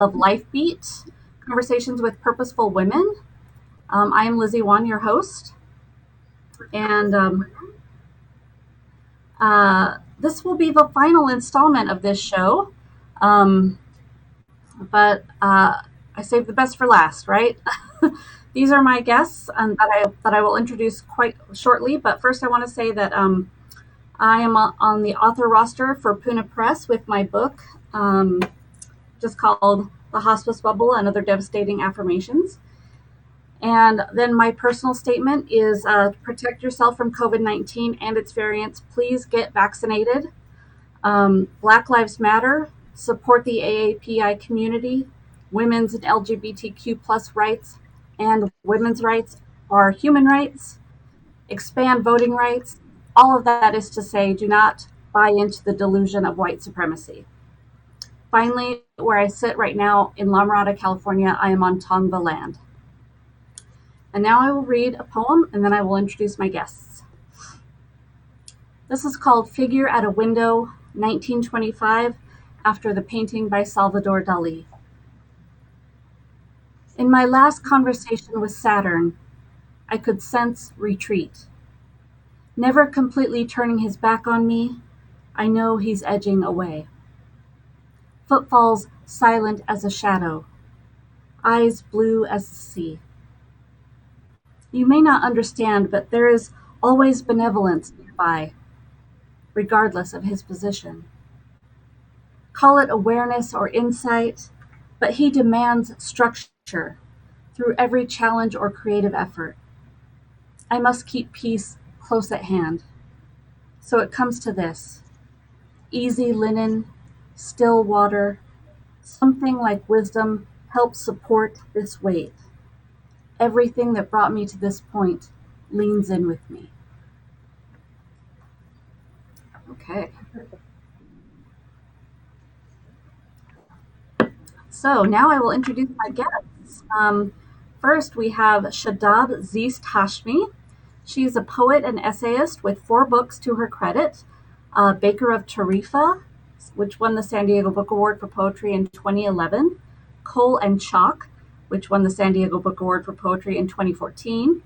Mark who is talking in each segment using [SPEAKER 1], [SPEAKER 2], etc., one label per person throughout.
[SPEAKER 1] of LIFEBEAT, Conversations with Purposeful Women. I am Lizzie, your host, and this will be the final installment of this show. But I saved the best for last, right? These are my guests, and that I will introduce quite shortly. But first, I want to say that I am on the author roster for Pune Press with my book, just called "The Hospice Bubble and Other Devastating Affirmations." And then my personal statement is protect yourself from COVID-19 and its variants. Please get vaccinated. Black Lives Matter. Support the AAPI community. Women's and LGBTQ plus rights and women's rights are human rights. Expand voting rights. All of that is to say, do not buy into the delusion of white supremacy. Finally, where I sit right now in La Mirada, California, I am on Tongva land. And now I will read a poem, and then I will introduce my guests. This is called Figure at a Window, 1925, after the painting by Salvador Dali. In my last conversation with Saturn, I could sense retreat. Never completely turning his back on me, I know he's edging away. Footfalls silent as a shadow, eyes blue as the sea. You may not understand, but there is always benevolence nearby, regardless of his position. Call it awareness or insight, but he demands structure through every challenge or creative effort. I must keep peace close at hand. So it comes to this: easy linen, still water, something like wisdom helps support this weight. Everything that brought me to this point leans in with me. Okay. So now I will introduce my guests. First, we have Shadab Zeest Hashmi. She's a poet and essayist with 4 books to her credit. Baker of Tarifa, which won the San Diego Book Award for Poetry in 2011. Coal and Chalk, which won the San Diego Book Award for Poetry in 2014.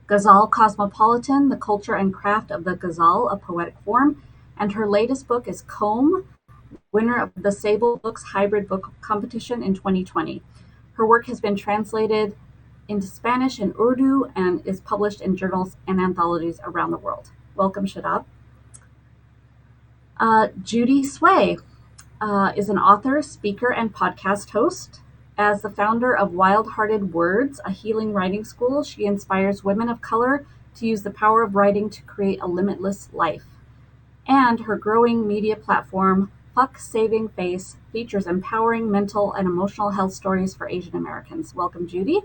[SPEAKER 1] Ghazal Cosmopolitan, The Culture and Craft of the Ghazal, a Poetic Form. And her latest book is Comb, winner of the Sable Books Hybrid Book Competition in 2020. Her work has been translated into Spanish and Urdu and is published in journals and anthologies around the world. Welcome, Shadab. Judy Tsuei is an author, speaker, and podcast host. As the founder of Wild Hearted Words, a healing writing school, she inspires women of color to use the power of writing to create a limitless life. And her growing media platform, Fuck Saving Face, features empowering mental and emotional health stories for Asian Americans. Welcome, Judy.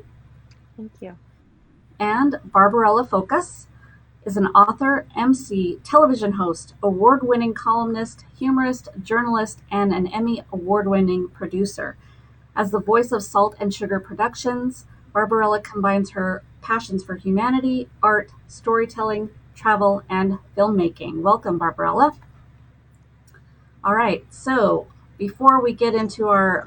[SPEAKER 2] Thank you.
[SPEAKER 1] And Barbarella Fokos is an author, MC, television host, award-winning columnist, humorist, journalist, and an Emmy award-winning producer. As the voice of Salt and Sugar Productions, Barbarella combines her passions for humanity, art, storytelling, travel, and filmmaking. Welcome, Barbarella. All right, so before we get into our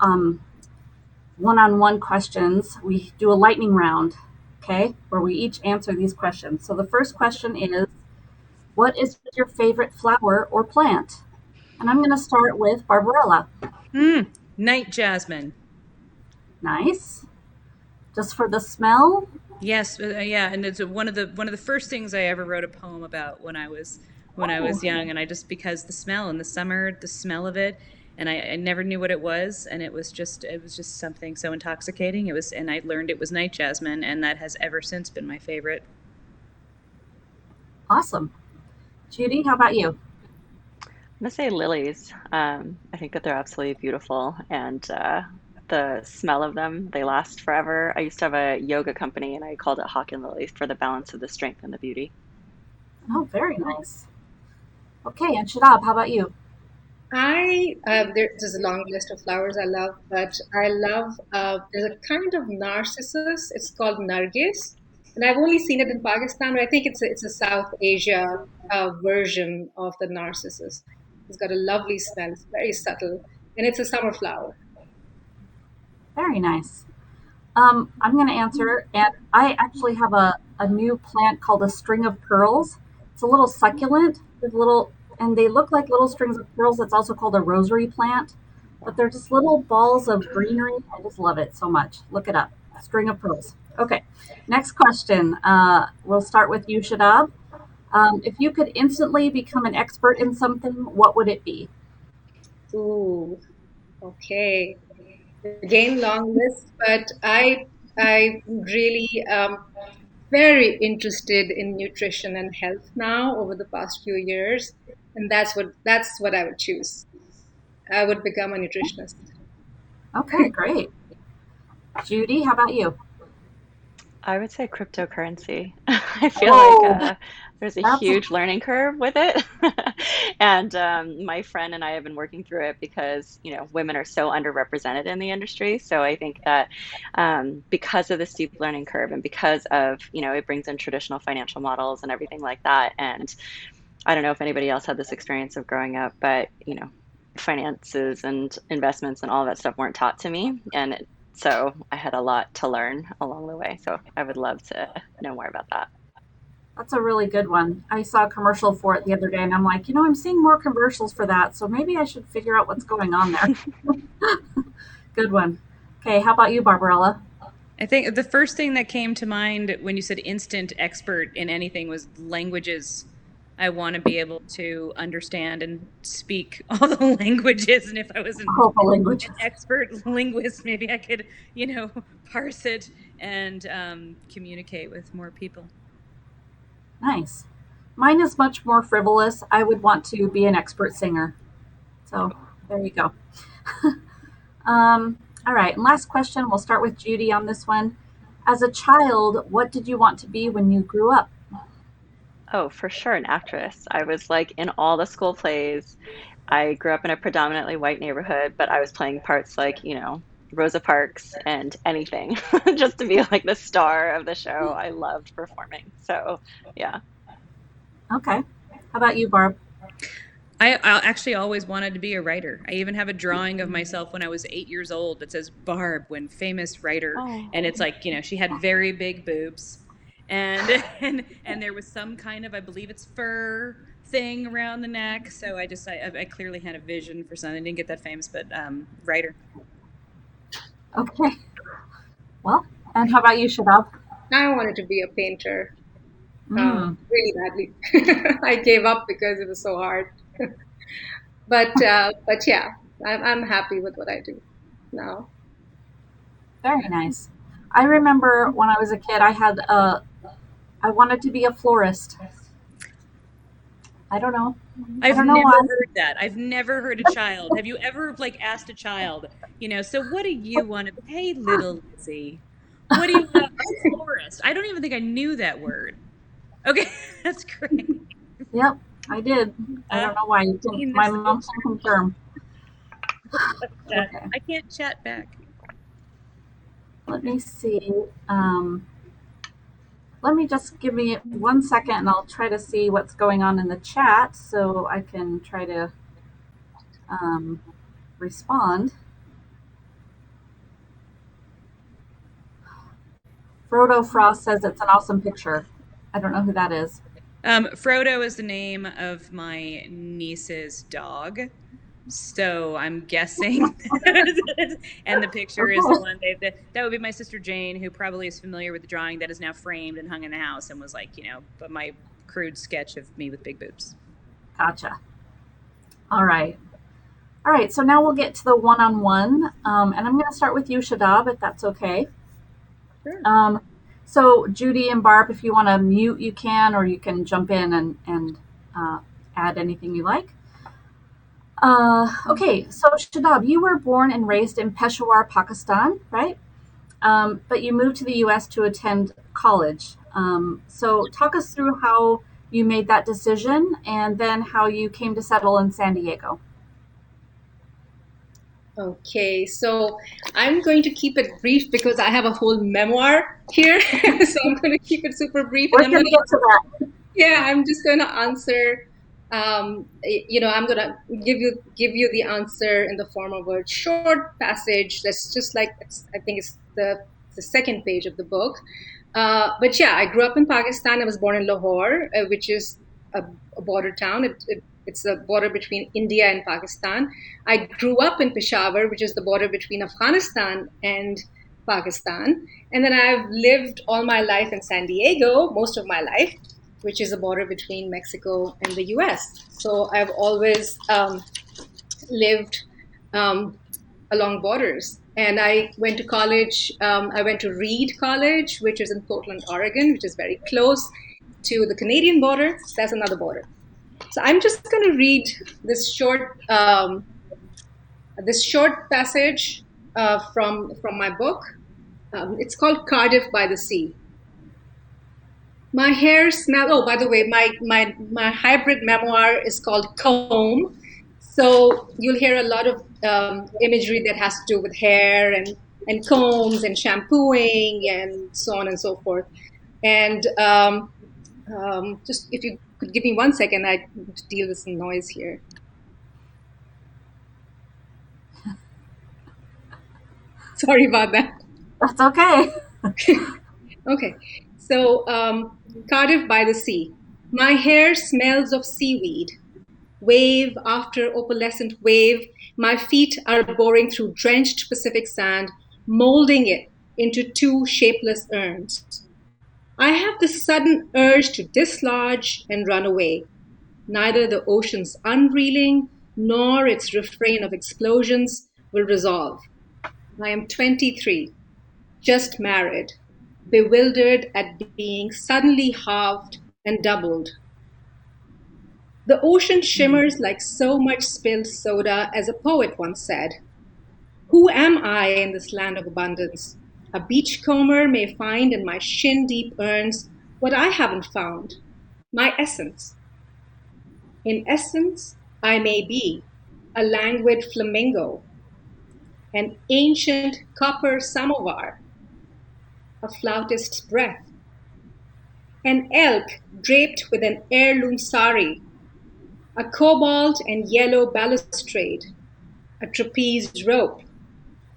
[SPEAKER 1] one-on-one questions, we do a lightning round, okay, where we each answer these questions. So the first question is, what is your favorite flower or plant? And I'm going to start with Barbarella.
[SPEAKER 3] Night jasmine.
[SPEAKER 1] Nice. Just for the smell?
[SPEAKER 3] Yes, yeah, and it's one of the first things I ever wrote a poem about when I was young, and I just, because the smell in the summer, the smell of it, and I never knew what it was, and it was just something so intoxicating. And I learned it was night jasmine, and that has ever since been my favorite.
[SPEAKER 1] Awesome. Judy, how about you?
[SPEAKER 2] I'm gonna say lilies. I think that they're absolutely beautiful, and the smell of them, they last forever. I used to have a yoga company, and I called it Hawk and Lily for the balance of the strength and the beauty.
[SPEAKER 1] Oh, very nice. Okay, and Shadab, how about you?
[SPEAKER 4] There's a long list of flowers I love, but I love there's a kind of narcissus. It's called nargis, and I've only seen it in Pakistan, but I think it's a South Asia version of the narcissus. It's got a lovely smell. It's very subtle, and it's a summer flower.
[SPEAKER 1] Very nice. I'm going to answer, and I actually have a new plant called a string of pearls. It's a little succulent with little, and they look like little strings of pearls. It's also called a rosary plant, but they're just little balls of greenery. I just love it so much. Look it up. String of pearls. Okay, next question. We'll start with you, Shadab. If you could instantly become an expert in something, what would it be?
[SPEAKER 4] Ooh, okay. Again, long list, but I really very interested in nutrition and health now over the past few years, and that's what I would choose. I would become a nutritionist.
[SPEAKER 1] Okay, great. Judy, how about you?
[SPEAKER 2] I would say cryptocurrency. I feel like
[SPEAKER 1] Oh,
[SPEAKER 2] there's a
[SPEAKER 1] that's
[SPEAKER 2] huge learning curve with it. And my friend and I have been working through it because, women are so underrepresented in the industry. So I think that because of the steep learning curve and because of, it brings in traditional financial models and everything like that. And I don't know if anybody else had this experience of growing up, but finances and investments and all that stuff weren't taught to me, so I had a lot to learn along the way. So I would love to know more about that.
[SPEAKER 1] That's a really good one. I saw a commercial for it the other day, and I'm like, I'm seeing more commercials for that, so maybe I should figure out what's going on there. Good one. Okay, how about you, Barbarella?
[SPEAKER 3] I think the first thing that came to mind when you said instant expert in anything was languages. I want to be able to understand and speak all the languages. And if I was
[SPEAKER 1] All the languages.
[SPEAKER 3] an expert linguist, maybe I could, parse it and communicate with more people.
[SPEAKER 1] Nice. Mine is much more frivolous. I would want to be an expert singer. So there you go. All right, and last question. We'll start with Judy on this one. As a child, what did you want to be when you grew up?
[SPEAKER 2] Oh, for sure, an actress. I was like in all the school plays. I grew up in a predominantly white neighborhood, but I was playing parts like, Rosa Parks and anything just to be like the star of the show. I loved performing. So, yeah.
[SPEAKER 1] Okay. How about you, Barb?
[SPEAKER 3] I actually always wanted to be a writer. I even have a drawing of myself when I was 8 years old that says Barb, when famous writer,
[SPEAKER 2] Oh,
[SPEAKER 3] and it's like she had very big boobs, and and there was some kind of, I believe it's fur thing around the neck. So I clearly had a vision for something. I didn't get that famous, but writer.
[SPEAKER 1] Okay. Well, and how about you, Shadab?
[SPEAKER 4] I wanted to be a painter
[SPEAKER 1] Mm,
[SPEAKER 4] really badly. I gave up because it was so hard. But yeah, I'm happy with what I do now.
[SPEAKER 1] very nice. I remember when I was a kid, I wanted to be a florist. I don't know. I
[SPEAKER 3] I've
[SPEAKER 1] don't know
[SPEAKER 3] never
[SPEAKER 1] why.
[SPEAKER 3] heard that. I've never heard a child. Have you ever asked a child, so what do you want to be? Hey, little Lizzie, what do you want? Oh, florist. I don't even think I knew that word. Okay, that's great.
[SPEAKER 1] Yep, I did. I
[SPEAKER 3] Uh,
[SPEAKER 1] don't know why. My
[SPEAKER 3] that's so
[SPEAKER 1] mom can confirm.
[SPEAKER 3] chat.
[SPEAKER 1] Okay.
[SPEAKER 3] I can't chat back.
[SPEAKER 1] Let me see. Um, Let me just give me 1 second and I'll try to see what's going on in the chat so I can try to um, respond. Frodo Frost says it's an awesome picture. I don't know who that is.
[SPEAKER 3] Frodo is the name of my niece's dog. So I'm guessing, and the picture is the
[SPEAKER 1] Okay,
[SPEAKER 3] one that would be my sister Jane, who probably is familiar with the drawing that is now framed and hung in the house, and was like, but my crude sketch of me with big boobs.
[SPEAKER 1] gotcha. All right. All right, so now we'll get to the one-on-one, and I'm going to start with you, Shadab, if that's okay.
[SPEAKER 4] Sure.
[SPEAKER 1] Um, so Judy and Barb, if you want to mute, you can, or you can jump in and uh, add anything you like. Okay, so Shadab, you were born and raised in Peshawar, Pakistan, right? But you moved to the U.S. to attend college. So talk us through how you made that decision and then how you came to settle in San Diego.
[SPEAKER 4] Okay, so I'm going to keep it brief because I have a whole memoir here. So I'm going to keep it super brief, and
[SPEAKER 1] We're going to get to that.
[SPEAKER 4] yeah, I'm just going to answer I'm gonna give you the answer in the form of a short passage that's just like I think it's the second page of the book. But yeah, I grew up in Pakistan. I was born in Lahore, which is a border town. It's a border between India and Pakistan. I grew up in Peshawar, which is the border between Afghanistan and Pakistan. And then I've lived all my life in San Diego, most of my life, which is a border between Mexico and the US. So I've always lived along borders. And I went to college. I went to Reed College, which is in Portland, Oregon, which is very close to the Canadian border. That's another border. So I'm just going to read this short passage from my book. It's called Cardiff by the Sea. My hair smells. Oh, by the way, my hybrid memoir is called Comb. So you'll hear a lot of imagery that has to do with hair and combs and shampooing and so on and so forth. And just if you could give me 1 second, I need to deal with some noise here. Sorry about that.
[SPEAKER 1] That's okay.
[SPEAKER 4] Okay. So, Cardiff by the Sea. My hair smells of seaweed. Wave after opalescent wave, my feet are boring through drenched Pacific sand, molding it into two shapeless urns. I have the sudden urge to dislodge and run away. Neither the ocean's unreeling nor its refrain of explosions will resolve. I am 23, just married, bewildered at being suddenly halved and doubled. The ocean shimmers like so much spilled soda, as a poet once said. Who am I in this land of abundance? A beachcomber may find in my shin-deep urns what I haven't found, my essence. In essence, I may be a languid flamingo, an ancient copper samovar, a flautist's breath, an elk draped with an heirloom sari, a cobalt and yellow balustrade, a trapeze rope,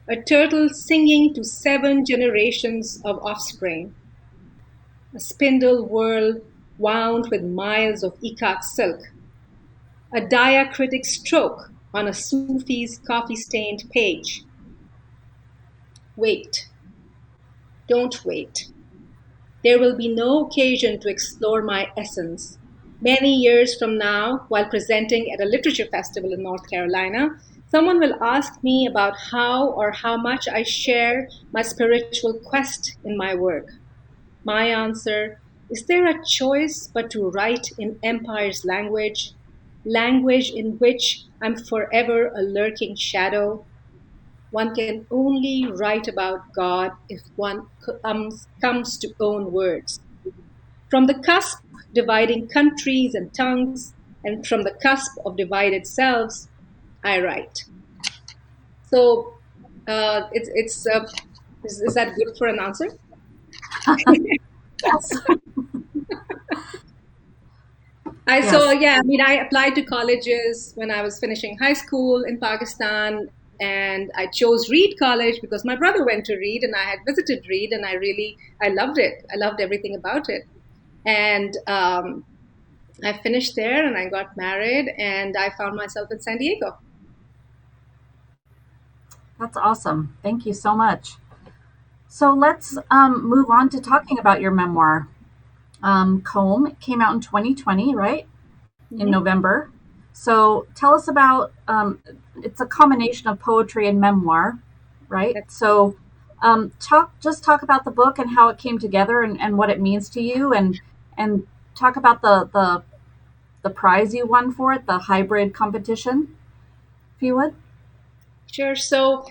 [SPEAKER 4] a turtle singing to 7 generations of offspring, a spindle whirl wound with miles of ikat silk, a diacritic stroke on a Sufi's coffee-stained page. Wait. Don't wait. There will be no occasion to explore my essence. Many years from now, while presenting at a literature festival in North Carolina, someone will ask me about how or how much I share my spiritual quest in my work. My answer, is there a choice but to write in empire's language, language in which I'm forever a lurking shadow? One can only write about God if one comes to own words. From the cusp dividing countries and tongues, and from the cusp of divided selves, I write. So, is that good for an answer?
[SPEAKER 1] Yes.
[SPEAKER 4] I applied to colleges when I was finishing high school in Pakistan, and I chose Reed College because my brother went to Reed, and I had visited Reed, and I loved it. I loved everything about it, and I finished there, and I got married, and I found myself in San Diego.
[SPEAKER 1] That's awesome. Thank you so much. So let's move on to talking about your memoir. Comb. It came out in 2020, right? In November. So tell us about, it's a combination of poetry and memoir, right? So talk about the book and how it came together and what it means to you, and talk about the prize you won for it, the hybrid competition, if you would.
[SPEAKER 4] Sure. So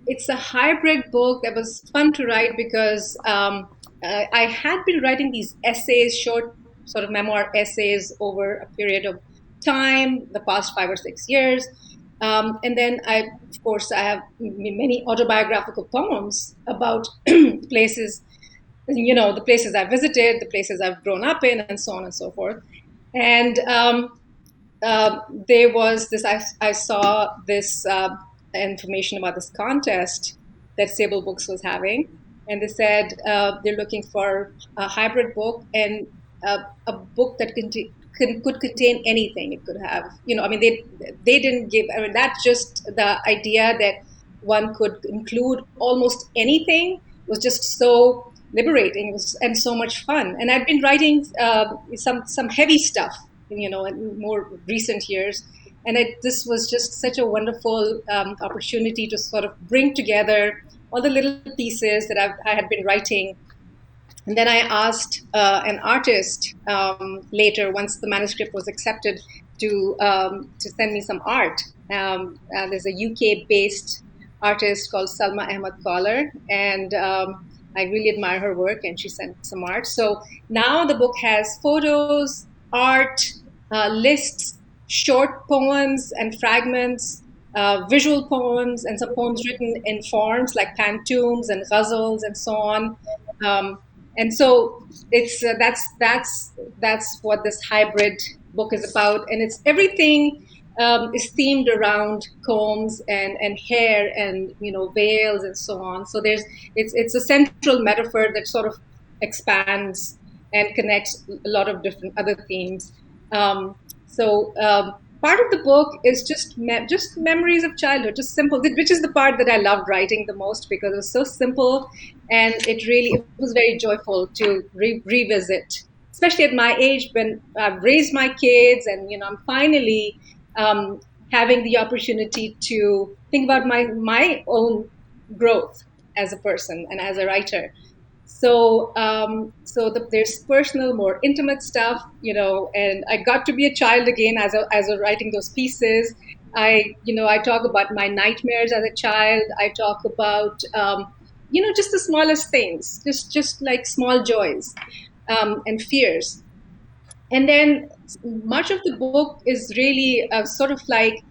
[SPEAKER 4] it's a hybrid book that was fun to write because I had been writing these essays, short sort of memoir essays over a period of time, the past 5 or 6 years. And then I have many autobiographical poems about places, the places I visited, the places I've grown up in, and so on and so forth. And there was this, I saw this information about this contest that Sable Books was having. And they said they're looking for a hybrid book and a book that could contain anything. It could have, I mean, they didn't give, I mean, that's just the idea that one could include almost anything was just so liberating. It was, and so much fun. And I've been writing some heavy stuff, in more recent years. And this was just such a wonderful opportunity to sort of bring together all the little pieces that I had been writing. And then I asked an artist later, once the manuscript was accepted, to send me some art. There's a UK-based artist called Salma Ahmad Collar, and I really admire her work, and she sent some art. So now the book has photos, art, lists, short poems and fragments, visual poems, and some poems written in forms like pantoums and ghazals and so on. And so it's that's what this hybrid book is about, and it's everything is themed around combs and hair and veils and so on. So it's a central metaphor that sort of expands and connects a lot of different other themes. Part of the book is just memories of childhood, just simple, which is the part that I loved writing the most, because it was so simple, and it was very joyful to revisit, especially at my age when I've raised my kids, and I'm finally having the opportunity to think about my own growth as a person and as a writer. So, there's personal, more intimate stuff, and I got to be a child again as I was writing those pieces. I talk about my nightmares as a child. I talk about, just the smallest things, just like small joys, and fears. And then much of the book is really sort of like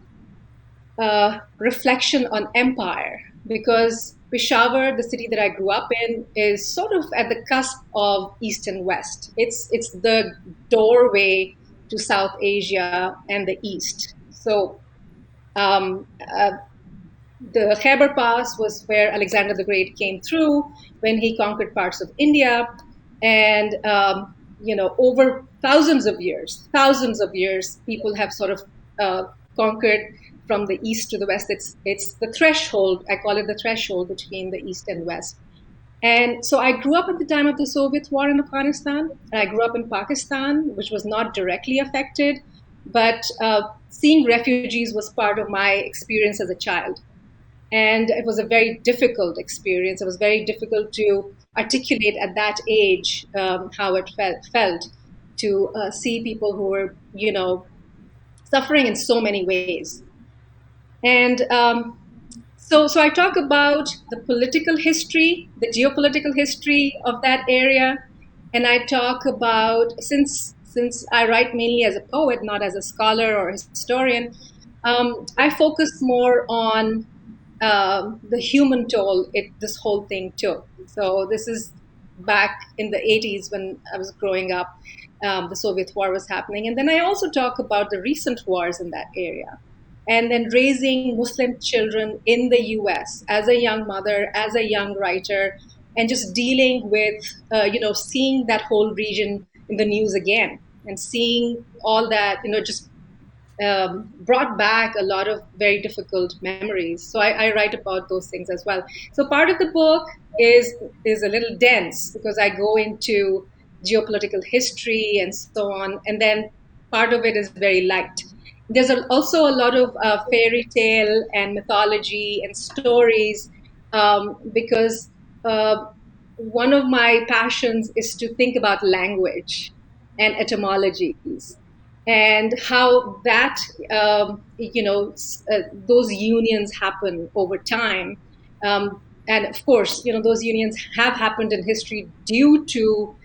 [SPEAKER 4] reflection on empire, because Peshawar, the city that I grew up in, is sort of at the cusp of East and West. It's the doorway to South Asia and the East. So the Khyber Pass was where Alexander the Great came through when he conquered parts of India, and over thousands of years, people have sort of conquered from the east to the west. It's the threshold. I call it the threshold between the east and west. And so I grew up at the time of the Soviet war in Afghanistan, and I grew up in Pakistan, which was not directly affected, but seeing refugees was part of my experience as a child. And it was a very difficult experience. It was very difficult to articulate at that age how it felt to see people who were, suffering in so many ways. And so I talk about the political history, the geopolitical history of that area, and I talk about, since I write mainly as a poet, not as a scholar or a historian, I focus more on the human toll this whole thing took. So this is back in the 80s when I was growing up. The Soviet war was happening. And then I also talk about the recent wars in that area. And then raising Muslim children in the US as a young mother, as a young writer, and just dealing with, seeing that whole region in the news again, and seeing all that, just brought back a lot of very difficult memories. So I write about those things as well. So part of the book is a little dense because I go into geopolitical history and so on, and then part of it is very light. There's also a lot of fairy tale and mythology and stories, because one of my passions is to think about language and etymologies, and how that, those unions happen over time. And of course, those unions have happened in history due to,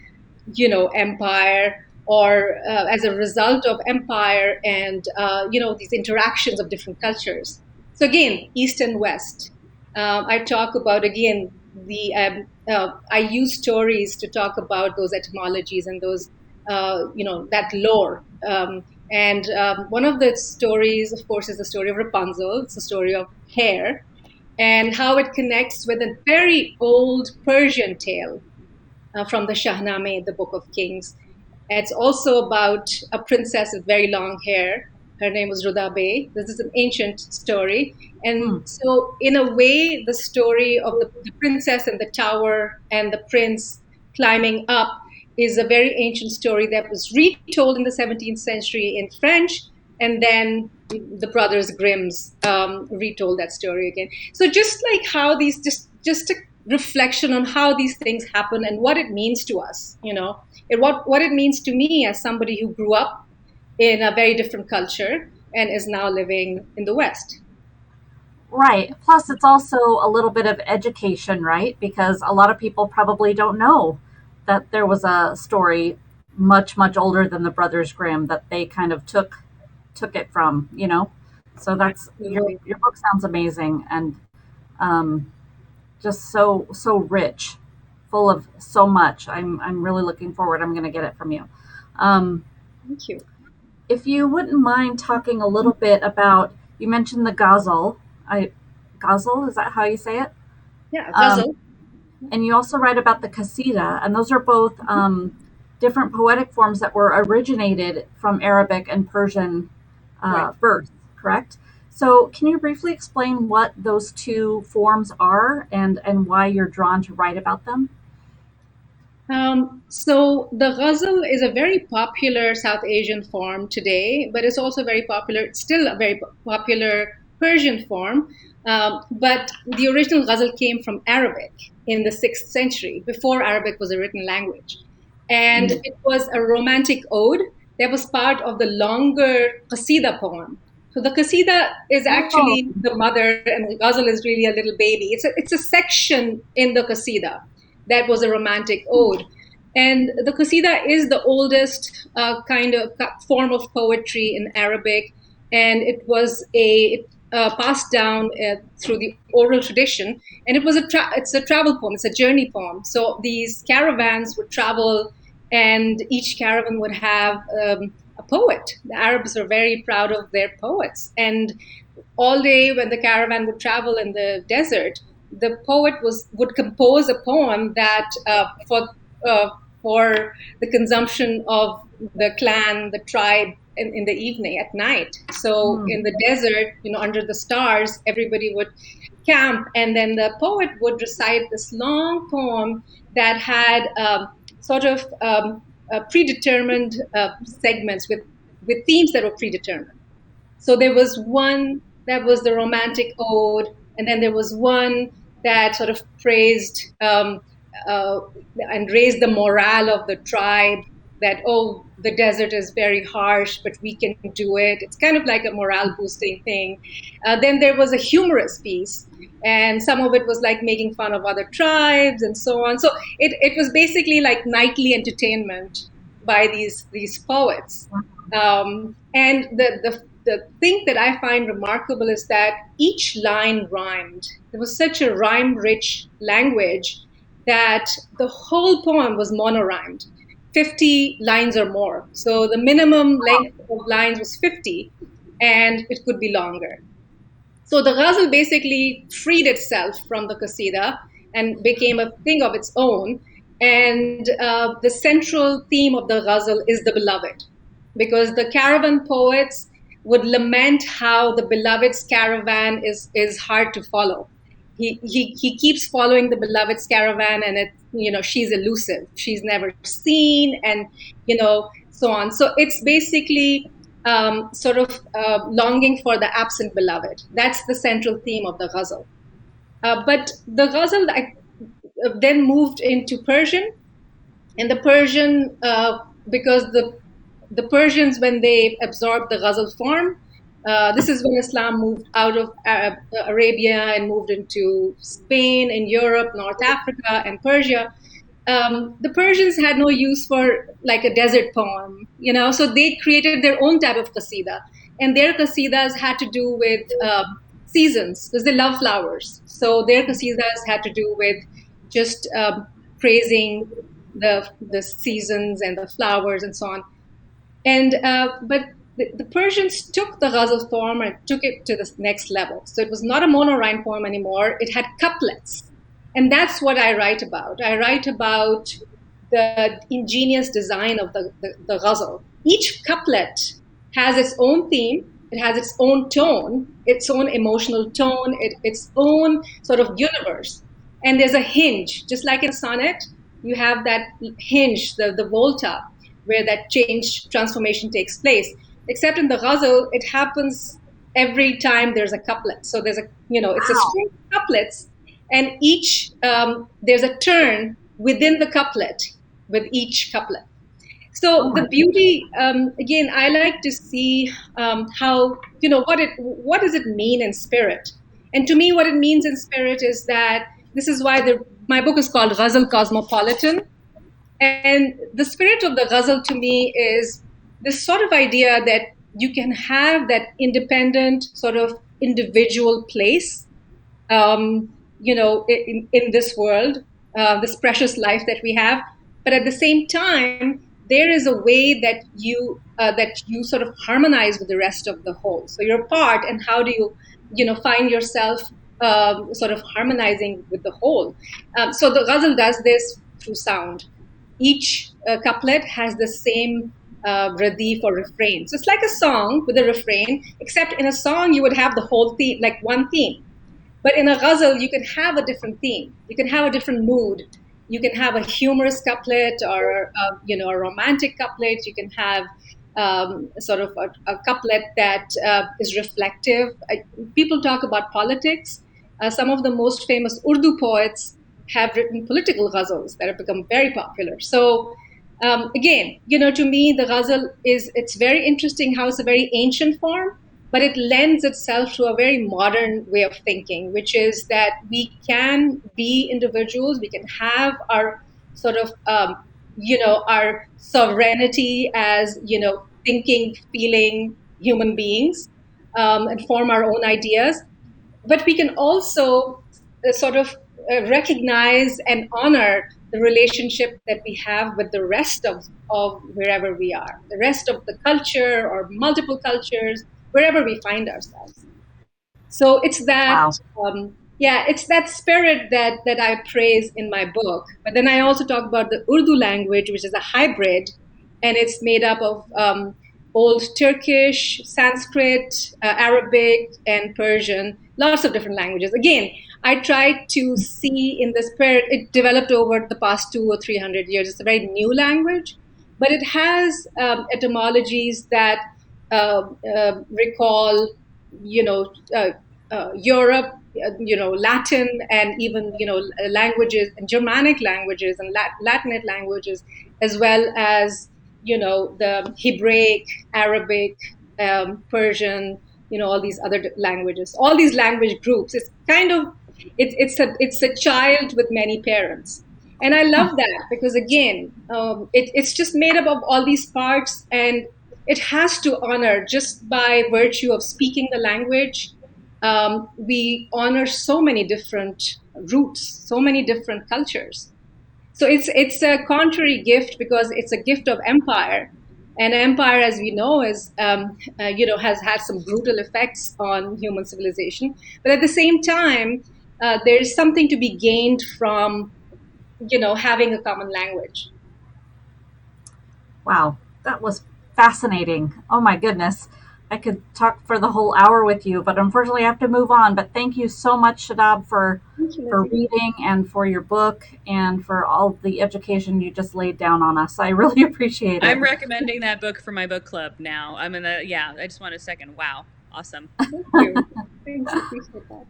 [SPEAKER 4] empire, or as a result of empire, and, these interactions of different cultures. So again, East and West. I talk about, again, I use stories to talk about those etymologies and those that lore. And one of the stories, of course, is the story of Rapunzel. It's the story of hair and how it connects with a very old Persian tale from the Shahnameh, the Book of Kings. It's also about a princess with very long hair. Her name was Rudabe. This is an ancient story. And so, in a way, the story of the princess and the tower and the prince climbing up is a very ancient story that was retold in the 17th century in French. And then the Brothers Grimm's retold that story again. So just like how these, just a reflection on how these things happen and what it means to us, and what it means to me as somebody who grew up in a very different culture and is now living in the West.
[SPEAKER 1] Right. Plus, it's also a little bit of education, right? Because a lot of people probably don't know that there was a story much, much older than the Brothers Grimm that they kind of took it from, So that's your book sounds amazing and just so rich, full of so much. I'm really looking forward. I'm going to get it from you.
[SPEAKER 4] Thank you.
[SPEAKER 1] If you wouldn't mind talking a little bit about, you mentioned the ghazal. Ghazal, is that how you say it?
[SPEAKER 4] Yeah, ghazal.
[SPEAKER 1] And you also write about the qasida, and those are both different poetic forms that were originated from Arabic and Persian verse, correct? So can you briefly explain what those two forms are and why you're drawn to write about them?
[SPEAKER 4] So the ghazal is a very popular South Asian form today, but it's also very popular. It's still a very popular Persian form. But the original ghazal came from Arabic in the 6th century, before Arabic was a written language. And it was a romantic ode that was part of the longer qasida poem. So the qasida is actually the mother, and the ghazal is really a little baby. It's a section in the qasida that was a romantic ode. And the qasida is the oldest kind of form of poetry in Arabic, and it was passed down through the oral tradition. And it's a travel poem, it's a journey poem. So these caravans would travel, and each caravan would have a poet. The Arabs are very proud of their poets. And all day when the caravan would travel in the desert, the poet would compose a poem that for the consumption of the clan, the tribe, in the evening, at night. So in the desert, under the stars, everybody would camp, and then the poet would recite this long poem that had sort of predetermined segments with themes that were predetermined. So there was one that was the romantic ode, and then there was one that sort of praised and raised the morale of the tribe, that, the desert is very harsh, but we can do it. It's kind of like a morale boosting thing. Then there was a humorous piece, and some of it was like making fun of other tribes and so on. So it was basically like nightly entertainment by these poets. And the thing that I find remarkable is that each line rhymed. There was such a rhyme-rich language that the whole poem was monorhymed, 50 lines or more. So the minimum length of lines was 50, and it could be longer. So the ghazal basically freed itself from the qasida and became a thing of its own. And the central theme of the ghazal is the beloved, because the caravan poets would lament how the beloved's caravan is hard to follow. He keeps following the beloved's caravan, and she's elusive. She's never seen, and so on. So it's basically sort of longing for the absent beloved. That's the central theme of the ghazal. But the ghazal then moved into Persian, and the Persian, because the Persians, when they absorbed the ghazal form, this is when Islam moved out of Arabia and moved into Spain and Europe, North Africa, and Persia. The Persians had no use for like a desert poem, so they created their own type of qasida. And their qasidas had to do with seasons, because they love flowers. So their qasidas had to do with just praising the seasons and the flowers and so on. And but the Persians took the ghazal form and took it to the next level. So it was not a mono-rhyme poem anymore. It had couplets. And that's what I write about. I write about the ingenious design of the ghazal. Each couplet has its own theme. It has its own tone, its own emotional tone, its own sort of universe. And there's a hinge, just like in a sonnet, you have that hinge, the volta, where that change transformation takes place. Except in the ghazal, it happens every time there's a couplet. So there's it's a string of couplets, and each there's a turn within the couplet with each couplet. So the beauty, again, I like to see how, what does it mean in spirit? And to me, what it means in spirit is that this is why my book is called Ghazal Cosmopolitan. And the spirit of the ghazal to me is this sort of idea that you can have that independent sort of individual place, in this world, this precious life that we have. But at the same time, there is a way that you sort of harmonize with the rest of the whole. So you're part, and how do you find yourself sort of harmonizing with the whole? So the ghazal does this through sound. Each couplet has the same radif or refrain. So it's like a song with a refrain, except in a song you would have the whole theme, like one theme. But in a ghazal, you can have a different theme. You can have a different mood. You can have a humorous couplet or a romantic couplet. You can have sort of a couplet that is reflective. People talk about politics. Some of the most famous Urdu poets have written political ghazals that have become very popular. So again, to me, the ghazal it's very interesting how it's a very ancient form, but it lends itself to a very modern way of thinking, which is that we can be individuals, we can have our sort of, our sovereignty as, thinking, feeling human beings, and form our own ideas. But we can also sort of recognize and honor the relationship that we have with the rest of wherever we are, the rest of the culture or multiple cultures, wherever we find ourselves. So it's that, it's that spirit that I praise in my book. But then I also talk about the Urdu language, which is a hybrid, and it's made up of Old Turkish, Sanskrit, Arabic, and Persian, lots of different languages. Again, I tried to see in the spirit, it developed over the past 200 or 300 years. It's a very new language, but it has etymologies that recall, Europe, Latin, and even, languages and Germanic languages and Latinate languages, as well as, the Hebraic, Arabic, Persian, all these other languages, all these language groups. It's kind of, it's a child with many parents. And I love that because, again, it's just made up of all these parts, and it has to honor, just by virtue of speaking the language, we honor so many different roots, so many different cultures. So it's a contrary gift because it's a gift of empire. And empire, as we know, is has had some brutal effects on human civilization. But at the same time, there is something to be gained from, having a common language.
[SPEAKER 1] Wow, that was fascinating. Oh my goodness. I could talk for the whole hour with you, but unfortunately I have to move on. But thank you so much, Shadab, for reading and for your book and for all the education you just laid down on us. I really appreciate it.
[SPEAKER 3] I'm recommending that book for my book club now. I just want a second. Wow. Awesome.
[SPEAKER 4] Thank you. Thanks. Appreciate that.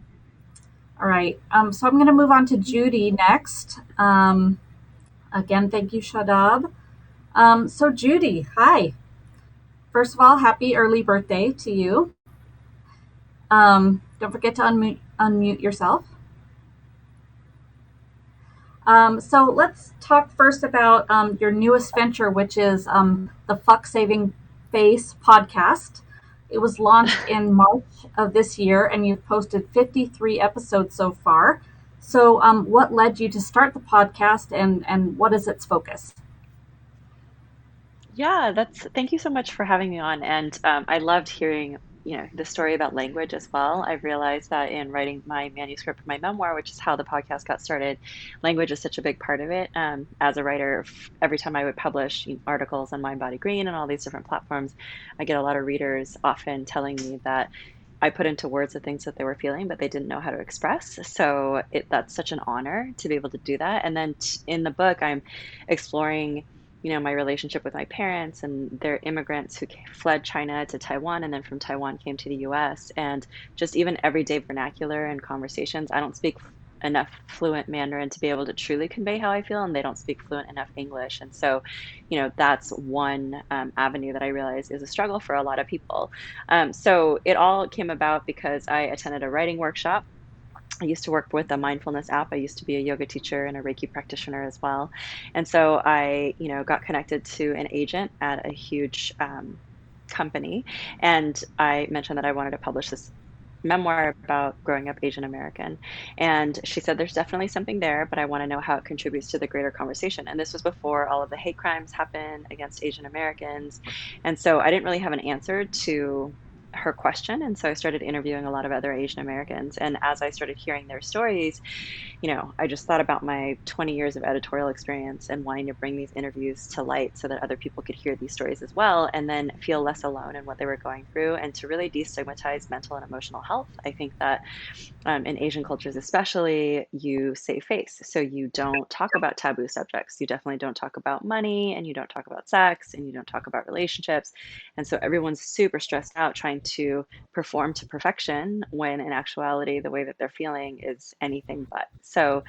[SPEAKER 1] All right. So I'm going to move on to Judy next. Again, thank you, Shadab. So Judy, hi. First of all, happy early birthday to you. Don't forget to unmute yourself. So let's talk first about your newest venture, which is the Fuck Saving Face podcast. It was launched in March of this year, and you've posted 53 episodes so far. So, what led you to start the podcast, and what is its focus?
[SPEAKER 2] Yeah, that's thank you so much for having me on. And I loved hearing, the story about language as well. I realized that in writing my manuscript for my memoir, which is how the podcast got started, language is such a big part of it. As a writer, every time I would publish articles on Mind Body Green and all these different platforms, I get a lot of readers often telling me that I put into words the things that they were feeling, but they didn't know how to express. So that's such an honor to be able to do that. And then in the book, I'm exploring my relationship with my parents, and they're immigrants who fled China to Taiwan and then from Taiwan came to the US. And just even everyday vernacular and conversations, I don't speak enough fluent Mandarin to be able to truly convey how I feel, and they don't speak fluent enough English. And so, that's one avenue that I realize is a struggle for a lot of people. So it all came about because I attended a writing workshop. I used to work with a mindfulness app. I used to be a yoga teacher and a Reiki practitioner as well. And so I, got connected to an agent at a huge company. And I mentioned that I wanted to publish this memoir about growing up Asian American. And she said, there's definitely something there, but I want to know how it contributes to the greater conversation. And this was before all of the hate crimes happened against Asian Americans. And so I didn't really have an answer to her question. And so I started interviewing a lot of other Asian Americans. And as I started hearing their stories, I just thought about my 20 years of editorial experience and wanting to bring these interviews to light so that other people could hear these stories as well and then feel less alone in what they were going through, and to really destigmatize mental and emotional health. I think that in Asian cultures, especially, you save face. So you don't talk about taboo subjects. You definitely don't talk about money, and you don't talk about sex, and you don't talk about relationships. And so everyone's super stressed out trying to perform to perfection when in actuality, the way that they're feeling is anything but. So,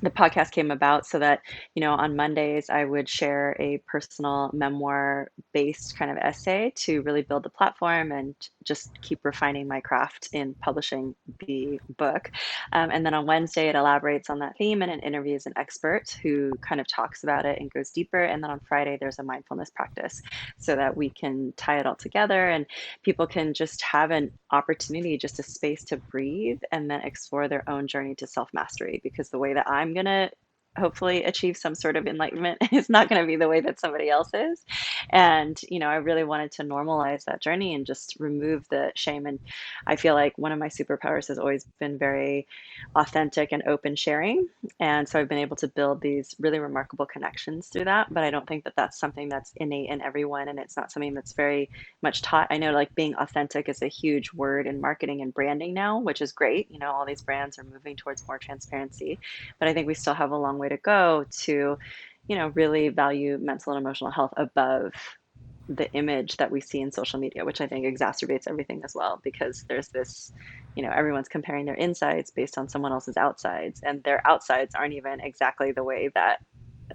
[SPEAKER 2] the podcast came about so that, on Mondays, I would share a personal memoir based kind of essay to really build the platform and just keep refining my craft in publishing the book. And then on Wednesday, it elaborates on that theme and it interviews an expert who kind of talks about it and goes deeper. And then on Friday, there's a mindfulness practice so that we can tie it all together and people can just have an opportunity, just a space to breathe and then explore their own journey to self mastery. Because the way that I'm going to hopefully achieve some sort of enlightenment is not going to be the way that somebody else is. And, I really wanted to normalize that journey and just remove the shame. And I feel like one of my superpowers has always been very authentic and open sharing. And so I've been able to build these really remarkable connections through that. But I don't think that that's something that's innate in everyone. And it's not something that's very much taught. I know like being authentic is a huge word in marketing and branding now, which is great. All these brands are moving towards more transparency, but I think we still have a long way to go to, really value mental and emotional health above the image that we see in social media, which I think exacerbates everything as well, because there's this, everyone's comparing their insides based on someone else's outsides, and their outsides aren't even exactly the way that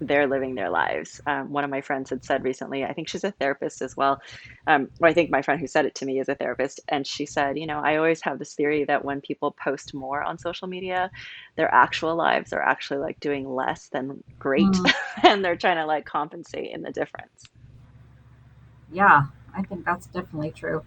[SPEAKER 2] they're living their lives. One of my friends had said recently, I think she's a therapist as well. Or I think my friend who said it to me is a therapist. And she said, I always have this theory that when people post more on social media, their actual lives are actually like doing less than great.
[SPEAKER 1] Mm,
[SPEAKER 2] And they're trying to like compensate in the difference.
[SPEAKER 1] yeah, I think that's definitely true.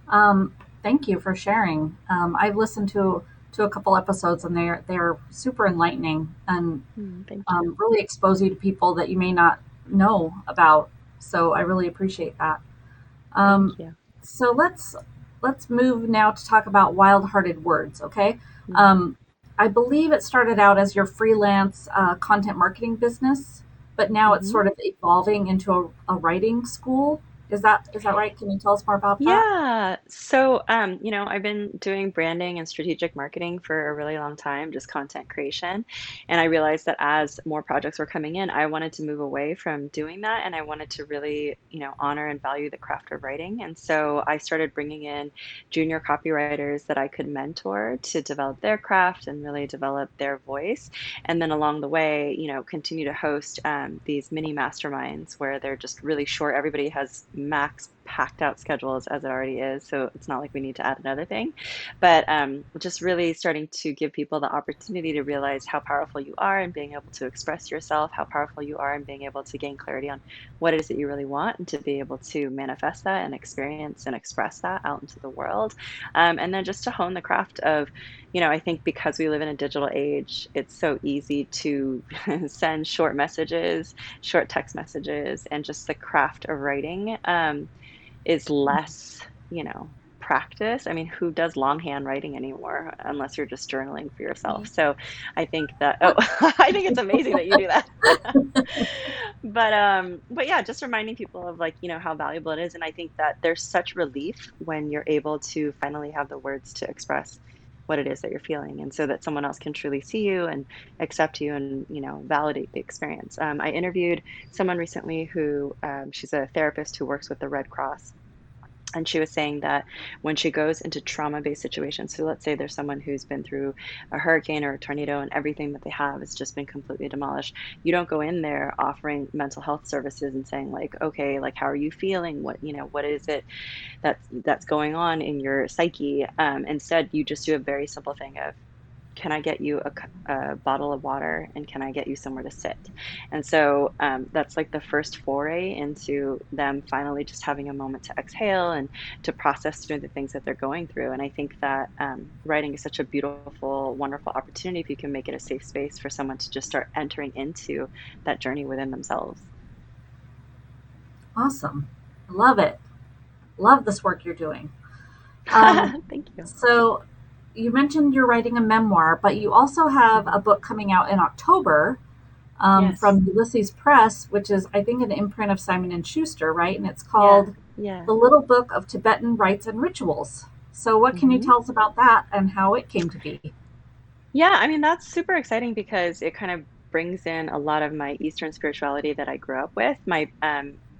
[SPEAKER 1] Um, Thank you for sharing. I've listened to a couple episodes, and they're super enlightening and
[SPEAKER 2] Thank you.
[SPEAKER 1] really expose you to people that you may not know about. So I really appreciate that.
[SPEAKER 2] Thank
[SPEAKER 1] Um,
[SPEAKER 2] you.
[SPEAKER 1] so let's move now to talk about Wild Hearted Words. Okay,
[SPEAKER 2] Mhm.
[SPEAKER 1] um, I believe it started out as your freelance content marketing business, but now it's
[SPEAKER 2] Mhm.
[SPEAKER 1] sort of evolving into a writing school. Is that right? Can you tell us more about that?
[SPEAKER 2] Yeah. So, I've been doing branding and strategic marketing for a really long time, just content creation. And I realized that as more projects were coming in, I wanted to move away from doing that. And I wanted to really, honor and value the craft of writing. And so I started bringing in junior copywriters that I could mentor to develop their craft and really develop their voice. And then along the way, continue to host these mini masterminds where they're just really short. Everybody has max packed out schedules as it already is, so it's not like we need to add another thing. But just really starting to give people the opportunity to realize how powerful you are and being able to express yourself, how powerful you are and being able to gain clarity on what it is that you really want and to be able to manifest that and experience and express that out into the world. And then just to hone the craft of, I think because we live in a digital age, it's so easy to send short messages, short text messages, and just the craft of writing is less, practice. I mean, who does longhand writing anymore unless you're just journaling for yourself?
[SPEAKER 1] Me.
[SPEAKER 2] So I think that, oh, I think it's amazing that you do that. But yeah, just reminding people of like, how valuable it is. And I think that there's such relief when you're able to finally have the words to express what it is that you're feeling, and so that someone else can truly see you and accept you and, validate the experience. I interviewed someone recently who she's a therapist who works with the Red Cross, and she was saying that when she goes into trauma-based situations, so let's say there's someone who's been through a hurricane or a tornado and everything that they have has just been completely demolished, you don't go in there offering mental health services and saying like, okay, like how are you feeling? What is it that's going on in your psyche? Instead, you just do a very simple thing of, can I get you a bottle of water and can I get you somewhere to sit? And so that's like the first foray into them finally just having a moment to exhale and to process through the things that they're going through. And I think that writing is such a beautiful, wonderful opportunity if you can make it a safe space for someone to just start entering into that journey within themselves.
[SPEAKER 1] Awesome. I love it. Love this work you're doing. Um,
[SPEAKER 2] Thank you.
[SPEAKER 1] so you mentioned you're writing a memoir, but you also have a book coming out in October
[SPEAKER 2] Yes.
[SPEAKER 1] from Ulysses Press, which is, I think, an imprint of Simon and Schuster, right? And it's
[SPEAKER 2] Yeah.
[SPEAKER 1] called
[SPEAKER 2] Yeah.
[SPEAKER 1] The Little Book of Tibetan Rites and Rituals. So, what can you
[SPEAKER 2] hmm
[SPEAKER 1] tell us about that and how it came to be?
[SPEAKER 2] Yeah, I mean, that's super exciting because it kind of brings in a lot of my Eastern spirituality that I grew up with. My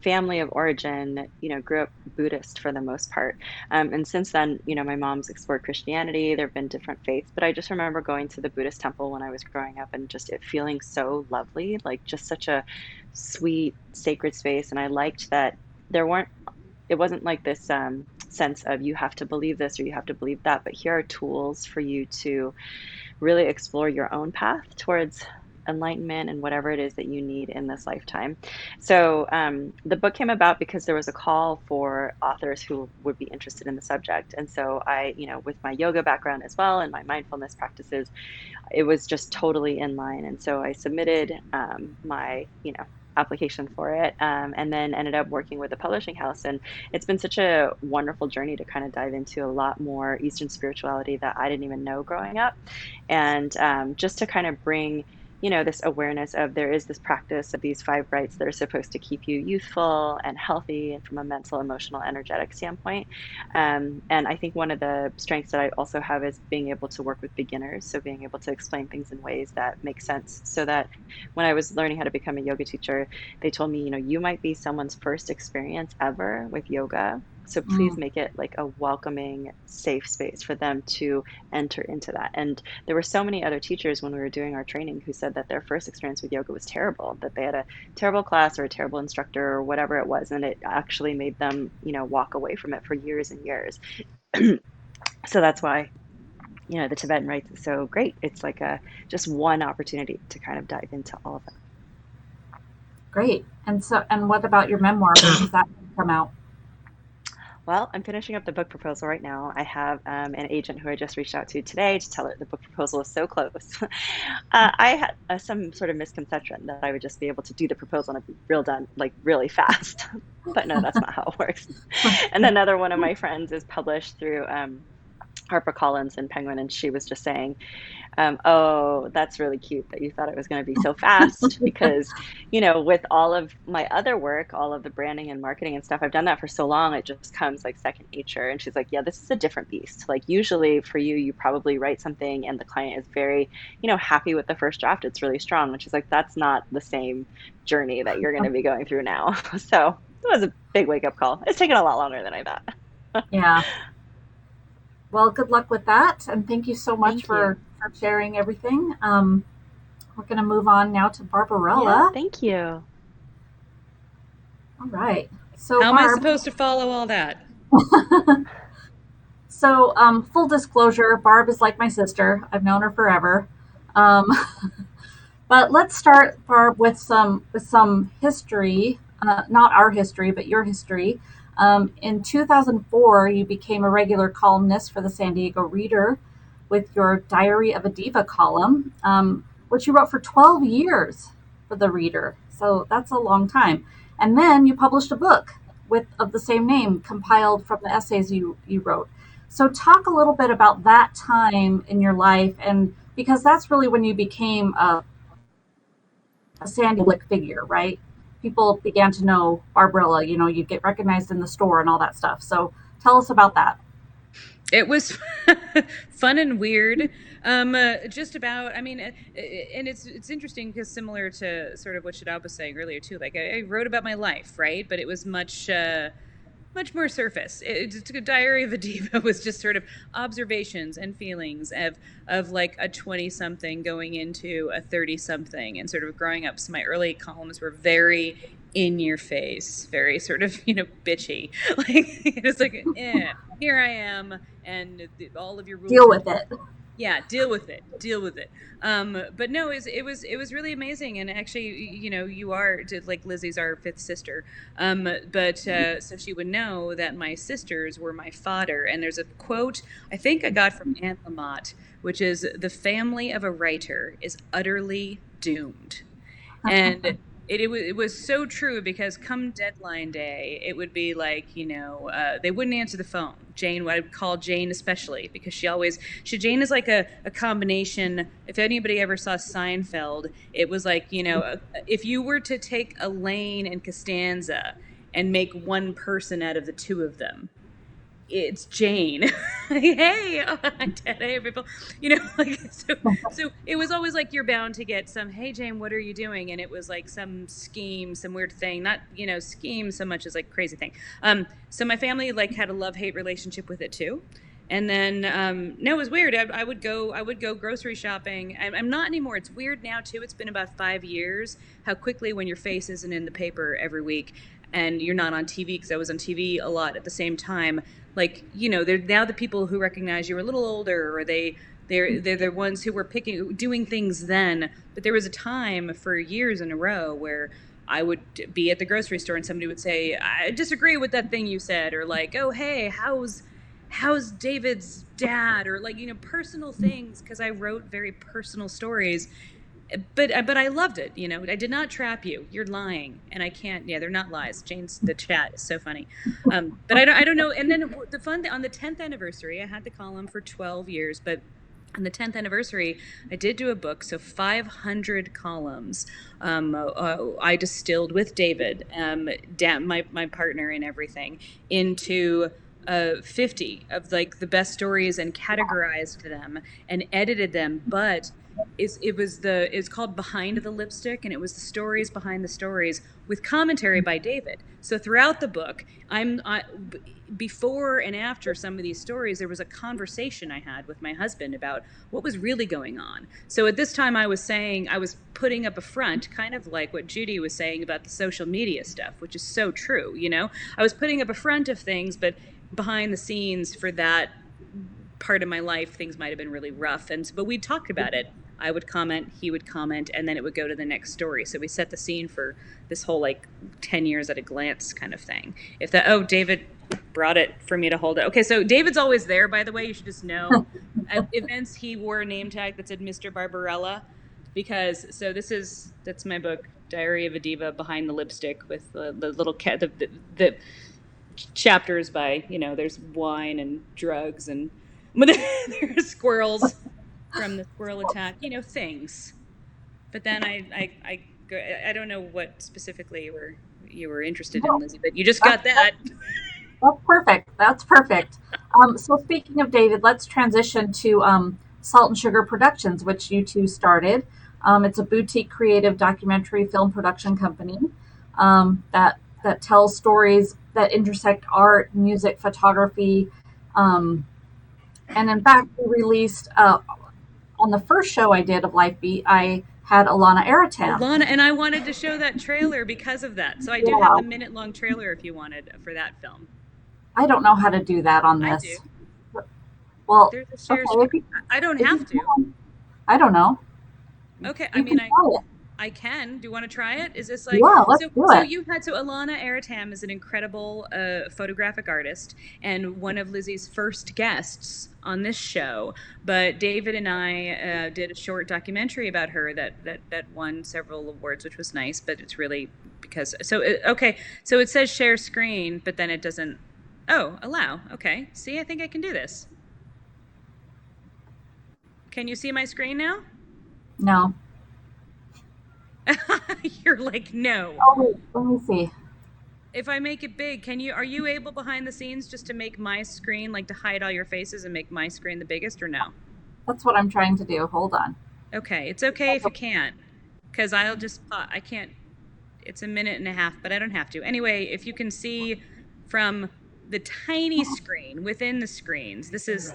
[SPEAKER 2] family of origin, grew up Buddhist for the most part. And since then, my mom's explored Christianity. There have been different faiths, but I just remember going to the Buddhist temple when I was growing up and just it feeling so lovely, like just such a sweet, sacred space. And I liked that there weren't it wasn't like this sense of you have to believe this or you have to believe that, but here are tools for you to really explore your own path towards enlightenment and whatever it is that you need in this lifetime. So the book came about because there was a call for authors who would be interested in the subject. And so I, with my yoga background as well and my mindfulness practices, it was just totally in line. And so I submitted my, application for it, and then ended up working with a publishing house. And it's been such a wonderful journey to kind of dive into a lot more Eastern spirituality that I didn't even know growing up. And just to kind of bring, this awareness of there is this practice of these five rights that are supposed to keep you youthful and healthy and from a mental, emotional, energetic standpoint. And I think one of the strengths that I also have is being able to work with beginners. So being able to explain things in ways that make sense so that when I was learning how to become a yoga teacher, they told me, you might be someone's first experience ever with yoga. So please
[SPEAKER 1] Mm,
[SPEAKER 2] make it like a welcoming, safe space for them to enter into that. And there were so many other teachers when we were doing our training who said that their first experience with yoga was terrible, that they had a terrible class or a terrible instructor or whatever it was. And it actually made them, walk away from it for years and years. So that's why, the Tibetan rites is so great. It's like a just one opportunity to kind of dive into all of
[SPEAKER 1] great. And what about your memoir? When does that come out?
[SPEAKER 2] Well, I'm finishing up the book proposal right now. I have an agent who I just reached out to today to tell her the book proposal is so close. I had some sort of misconception that I would just be able to do the proposal and it'd be real done, like really fast. But no, that's not how it works. And another one of my friends is published through HarperCollins and Penguin, and she was just saying, oh, that's really cute that you thought it was going to be so fast because, with all of my other work, all of the branding and marketing and stuff, I've done that for so long, it just comes like second nature. And she's like, yeah, this is a different beast. Like usually for you, you probably write something and the client is very, happy with the first draft. It's really strong. And she's like, that's not the same journey that you're going to be going through now. So it was a big wake up call. It's taken a lot longer than I thought.
[SPEAKER 1] Yeah. Well, good luck with that, and thank you so much
[SPEAKER 2] Thank you.
[SPEAKER 1] for sharing everything. We're going to move on now to
[SPEAKER 2] Yeah,
[SPEAKER 1] Barbarella.
[SPEAKER 2] thank you.
[SPEAKER 1] All right. So
[SPEAKER 3] How am I
[SPEAKER 1] Barb,
[SPEAKER 3] supposed to follow all that?
[SPEAKER 1] so full disclosure, Barb is like my sister. I've known her forever. Um, but let's start, Barb, with some history. Not our history, but your history. In 2004, you became a regular columnist for the San Diego Reader with your Diary of a Diva column, which you wrote for 12 years for the Reader. So that's a long time. And then you published a book of the same name, compiled from the essays you wrote. So talk a little bit about that time in your life, and because that's really when you became a Sandy Blick figure, right? People began to know Barbarella, you get recognized in the store and all that stuff. So tell us about that.
[SPEAKER 3] It was fun and weird. Just about, I mean, and it's interesting because similar to sort of what Shadab was saying earlier too. Like I wrote about my life, right? But it was much more surface. It's a Diary of a Diva was just sort of observations and feelings of like a 20-something going into a 30-something and sort of growing up. So my early columns were very in your face, very sort of, bitchy. Like it's like, here I am, and all of your rules
[SPEAKER 1] Deal with it.
[SPEAKER 3] Yeah, deal with it. But no, it was really amazing, and actually, you are like Lizzie's our fifth sister. But so she would know that my sisters were my fodder. And there's a quote I think I got from Aunt Lamott, which is, "The family of a writer is utterly doomed," and it was so true, because come deadline day, it would be like, they wouldn't answer the phone. Jane, I would call Jane especially, because Jane is like a combination. If anybody ever saw Seinfeld, it was like, if you were to take Elaine and Costanza and make one person out of the two of them, it's Jane. Hey, hey, people. So it was always like, you're bound to get some, "Hey, Jane, what are you doing?" And it was like some scheme, some weird thing, not, scheme so much as like crazy thing. So my family like had a love-hate relationship with it too. And then, no, it was weird. I would go grocery shopping. I'm not anymore. It's weird now too. It's been about 5 years, how quickly, when your face isn't in the paper every week and you're not on TV, because I was on TV a lot at the same time. Like, they're now the people who recognize you're a little older, or they're the ones who were doing things then. But there was a time for years in a row where I would be at the grocery store and somebody would say, "I disagree with that thing you said," or like, "Oh, hey, how's David's dad?" Or like, personal things, because I wrote very personal stories. But I loved it. I did not trap you. You're lying, and I can't. Yeah, they're not lies. The chat is so funny. But I don't know. And then the fun on the 10th anniversary, I had the column for 12 years, but on the 10th anniversary, I did do a book. So 500 columns. I distilled with David, my partner in everything, into 50 of like the best stories, and categorized them and edited them. But it's called Behind the Lipstick, and it was the stories behind the stories with commentary by David. So throughout the book, before and after some of these stories, there was a conversation I had with my husband about what was really going on. So at this time, I was putting up a front, kind of like what Judy was saying about the social media stuff, which is so true. I was putting up a front of things, but behind the scenes, for that part of my life, things might have been really rough. But we talked about it. I would comment, he would comment, and then it would go to the next story. So we set the scene for this whole like 10 years at a glance kind of thing. David brought it for me to hold it. Okay, so David's always there, by the way. You should just know. At events, he wore a name tag that said Mr. Barbarella, because that's my book, Diary of a Diva, Behind the Lipstick, with the little cat, the chapters by, there's wine and drugs, and there's squirrels from the squirrel attack, things. But then I don't know what specifically you were interested in, Lizzie, but you just got that.
[SPEAKER 1] That's perfect. So speaking of David, let's transition to Salt and Sugar Productions, which you two started. It's a boutique creative documentary film production company that tells stories that intersect art, music, photography. And in fact, we released on the first show I did of LifeBeat, I had Alana Aratam.
[SPEAKER 3] Alana, and I wanted to show that trailer because of that. So I do have the minute-long trailer if you wanted for that film.
[SPEAKER 1] I don't know how to do that on this.
[SPEAKER 3] I do.
[SPEAKER 1] Well,
[SPEAKER 3] there's a share screen. I don't have to.
[SPEAKER 1] I don't know.
[SPEAKER 3] Okay, I can. Do you want to try it? Is this like
[SPEAKER 1] let's do it.
[SPEAKER 3] So Alana Aratam is an incredible photographic artist and one of Lizzie's first guests on this show. But David and I did a short documentary about her that won several awards, which was nice. But it's really because so it says share screen, but then it doesn't. Oh, allow. Okay. See, I think I can do this. Can you see my screen now?
[SPEAKER 1] No.
[SPEAKER 3] You're like, no.
[SPEAKER 1] Oh, wait, let me see.
[SPEAKER 3] If I make it big, are you able behind the scenes just to make my screen, like to hide all your faces and make my screen the biggest, or no?
[SPEAKER 1] That's what I'm trying to do. Hold on.
[SPEAKER 3] Okay. It's okay if you can't, because I can't, it's a minute and a half, but I don't have to. Anyway, if you can see from the tiny screen within the screens, this is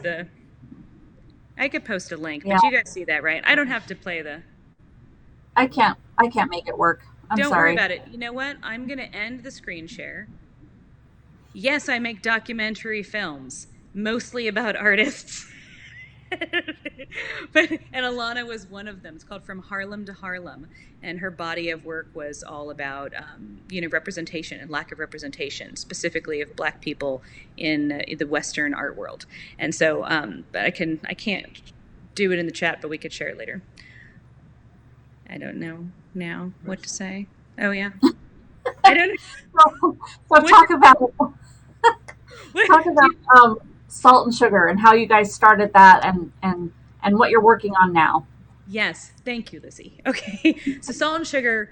[SPEAKER 3] I could post a link, but you guys see that, right? I don't have to play
[SPEAKER 1] I can't make it work. I'm
[SPEAKER 3] sorry.
[SPEAKER 1] Don't
[SPEAKER 3] worry about it. You know what? I'm going to end the screen share. Yes, I make documentary films, mostly about artists. And Alana was one of them. It's called From Harlem to Harlem. And her body of work was all about, representation and lack of representation, specifically of Black people in the Western art world. And so, but I can't do it in the chat, but we could share it later. I don't know now what to say. Oh yeah, I don't know.
[SPEAKER 1] So talk about Salt and Sugar and how you guys started that and what you're working on now.
[SPEAKER 3] Yes, thank you, Lizzie. Okay, so Salt and Sugar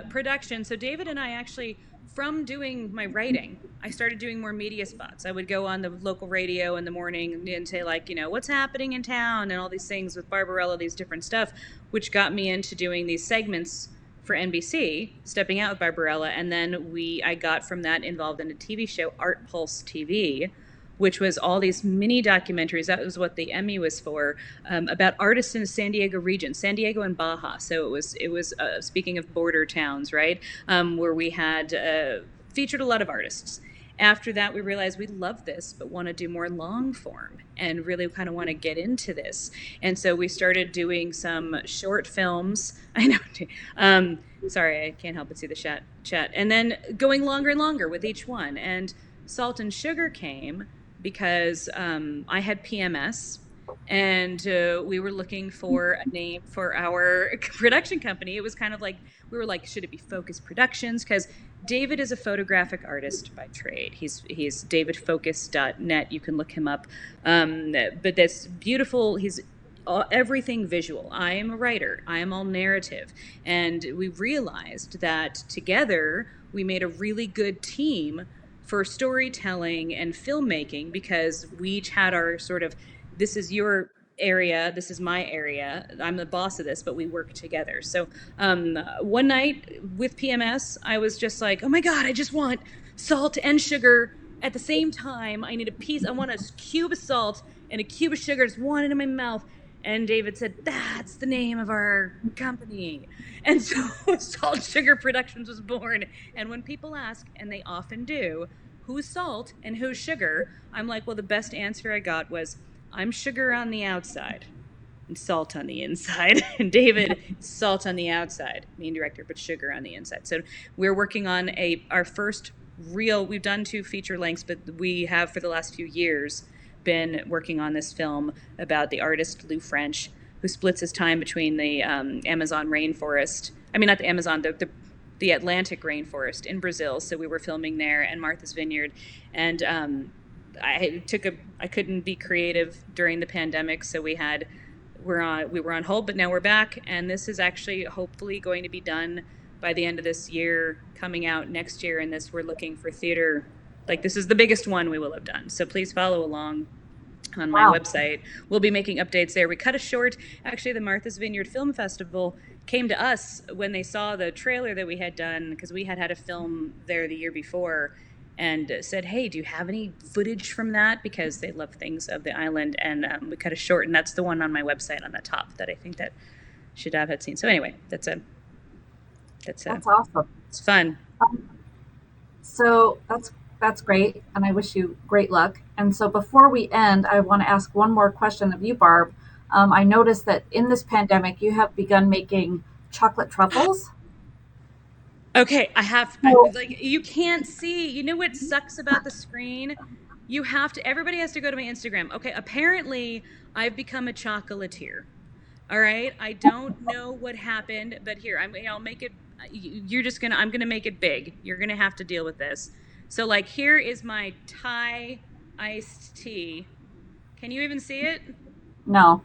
[SPEAKER 3] production. So David and I actually, from doing my writing, I started doing more media spots. I would go on the local radio in the morning and say, like, what's happening in town and all these things with Barbarella, these different stuff, which got me into doing these segments for NBC, stepping out with Barbarella. And then I got from that involved in a TV show, Art Pulse TV, which was all these mini documentaries. That was what the Emmy was for, about artists in the San Diego region, San Diego and Baja. So it was speaking of border towns, right, where we had featured a lot of artists. After that, we realized we love this, but want to do more long form and really kind of want to get into this. And so we started doing some short films. I know. Sorry, I can't help but see the chat. And then going longer and longer with each one. And Salt and Sugar came because I had PMS, and we were looking for a name for our production company. It was kind of like, we were like, should it be Focus Productions? Because David is a photographic artist by trade. He's davidfocus.net. You can look him up. But that's beautiful. He's everything visual. I am a writer. I am all narrative. And we realized that together we made a really good team for storytelling and filmmaking, because we each had our sort of, this is your area, this is my area, I'm the boss of this, but we work together. So one night with PMS, I was just like, oh my God, I just want salt and sugar at the same time. I need I want a cube of salt and a cube of sugar, just one in my mouth. And David said, that's the name of our company. And so Salt Sugar Productions was born. And when people ask, and they often do, who's salt and who's sugar, I'm like, well, the best answer I got was, I'm sugar on the outside and salt on the inside. And David, salt on the outside, main director, but sugar on the inside. So we're working on our first we've done 2 feature lengths, but we have for the last few years been working on this film about the artist Lou French, who splits his time between the Amazon rainforest. I mean, not the Amazon, the Atlantic rainforest in Brazil. So we were filming there, and Martha's Vineyard. And I couldn't be creative during the pandemic, so we were on hold, but now we're back, and this is actually hopefully going to be done by the end of this year, coming out next year. And we're looking for theater. Like, this is the biggest one we will have done. So please follow along on my website. We'll be making updates there. We cut a short. Actually, the Martha's Vineyard Film Festival came to us when they saw the trailer that we had done, because we had a film there the year before, and said, hey, do you have any footage from that? Because they love things of the island. And we cut a short, and that's the one on my website on the top that I think that Shadab had seen. So anyway, that's
[SPEAKER 1] awesome.
[SPEAKER 3] it's fun.
[SPEAKER 1] So that's great, and I wish you great luck. And so before we end, I want to ask one more question of you, Barb. I noticed that in this pandemic, you have begun making chocolate truffles.
[SPEAKER 3] Okay,
[SPEAKER 1] So,
[SPEAKER 3] like, you can't see. You know what sucks about the screen? Everybody has to go to my Instagram. Okay, apparently I've become a chocolatier. All right, I don't know what happened, but here, I'll make it. I'm gonna make it big. You're gonna have to deal with this. So, like, here is my Thai iced tea. Can you even see it?
[SPEAKER 1] no.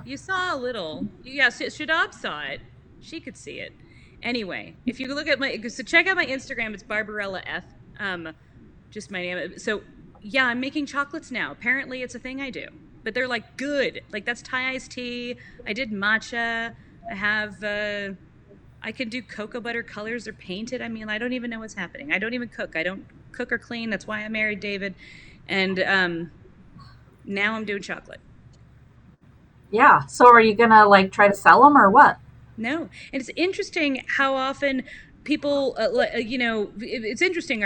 [SPEAKER 3] You saw a little. Yeah, Shadab saw it. She could see it. Anyway, if you look at so check out my Instagram. It's Barbarella F. Just my name. So yeah, I'm making chocolates now. Apparently, it's a thing I do. But they're like good. Like, that's Thai iced tea. I did matcha. I have. I can do cocoa butter colors or paint it. I mean, I don't even know what's happening. I don't even cook. I don't cook or clean. That's why I married David. And now I'm doing chocolate.
[SPEAKER 1] Yeah. So are you gonna like try to sell them or what?
[SPEAKER 3] No. And it's interesting how often people, it's interesting